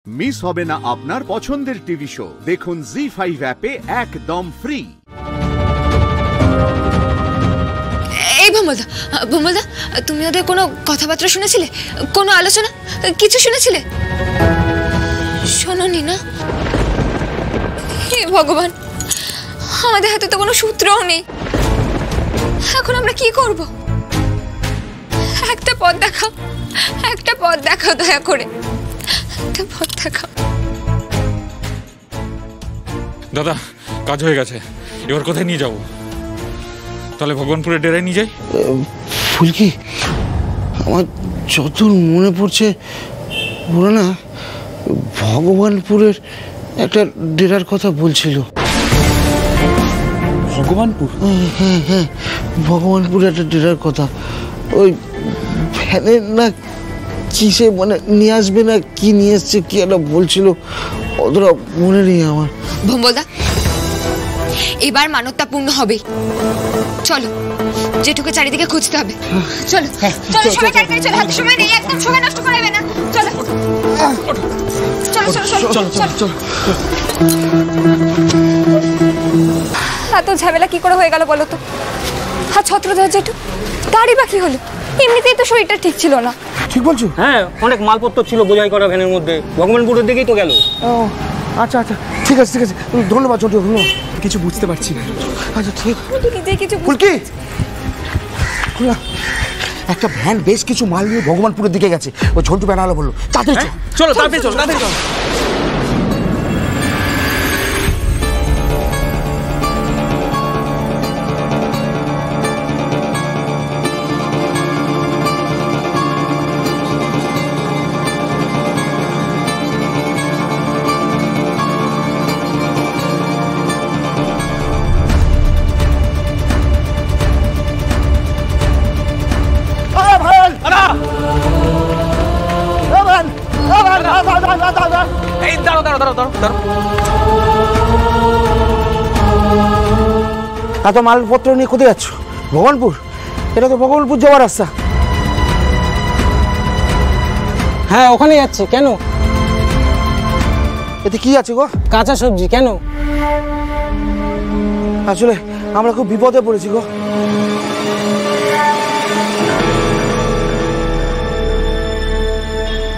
Miss হবে না আপনার পছন্দের টিভি শো। দেখুন জি5 অ্যাপে একদম ফ্রি। এই ভোমলদা, তুমি ওদের কোনো কথাবার্তা শুনেছিলে? কোনো আলোচনা কিছু শুনেছিলে? শোনোনি না? হে ভগবান, আমাদের হাতে তো কোনো সূত্রও নেই। এখন আমরা কি করব? একটা পথ দেখাও, দয়া করে একটা পথ দেখাও। দাদা, কাজ হয়ে গেছে, এবার কোথায় নিয়ে যাবো? তাহলে ভগবানপুরের ডেরায় নিয়ে যাই। ফুলকি, আমার যতদূর মনে পড়ছে বলো না, ভগবানপুরের একটা ডেরার কথা বলছিল। ভগবানপুর? হ্যাঁ, ভগবানপুরে একটা ডেরার কথা। ওই ভ্যানের না কিসে মানে নিয়ে আসবে না কি নিয়ে এসছে কি একটা বলছিল, অতটা মনে নেই আমার। ভোমলদা, এবার মানবতা পূর্ণ হবে। চলো, যেটুকু চারিদিকে খুঁজতে হবে। চলো সবাই তাড়াতাড়ি চলো, হাতে সময় নেই, একদম সময় নষ্ট করাবে না। চলো এত ঝামেলা কি করে হয়ে গেল বলো তো? আর ছত্রধর জেঠু, তারই বা কি হলো? এমনিতেই তো শরীরটা ঠিক ছিল না। ঠিক বলছো? হ্যাঁ, অনেক মালপত্র ছিল বোঝাই করা ভ্যানের মধ্যে, ভগবানপুরের দিকেই তো গেল। ও আচ্ছা, ঠিক আছে, ধন্যবাদ ছোট। কিছু বুঝতে পারছি না। আচ্ছা ঠিক। কিছু ফুলকি, একটা ভ্যান বেশ কিছু মাল নিয়ে ভগবানপুরের দিকে গেছে। ওই ঝন্টু ভ্যান আলো বললো তাড়াতাড়ি চলো তাড়াতাড়ি চলো। এত মালপত্র নিয়ে কোথায় যাচ্ছ? ভগবানপুর? এটা তো ভগবানপুর যাওয়ার রাস্তা। হ্যাঁ, ওখানে যাচ্ছে। কেন? এতে কি আছে গো? কাঁচা সবজি। কেন? আসলে আমরা খুব বিপদে পড়েছি গো।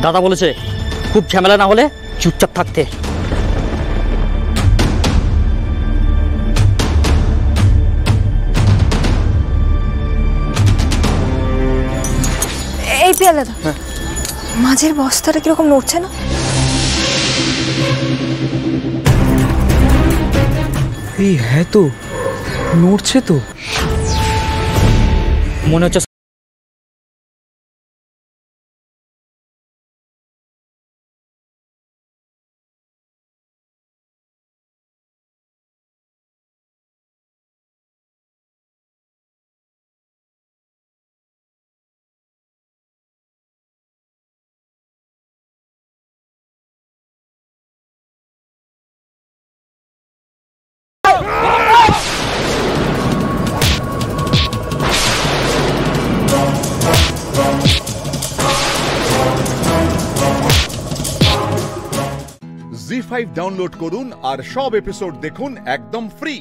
দাদা বলেছে খুব ঝামেলা না হলে চুপচাপ থাকতে। এই পিয়া দাদা, মাঝের বস্তাটা কিরকম নড়ছে না? এই হ্যাঁ তো, নড়ছে তো। মনে হচ্ছে জি5 ডাউনলোড করুন আর সব এপিসোড দেখুন একদম ফ্রি।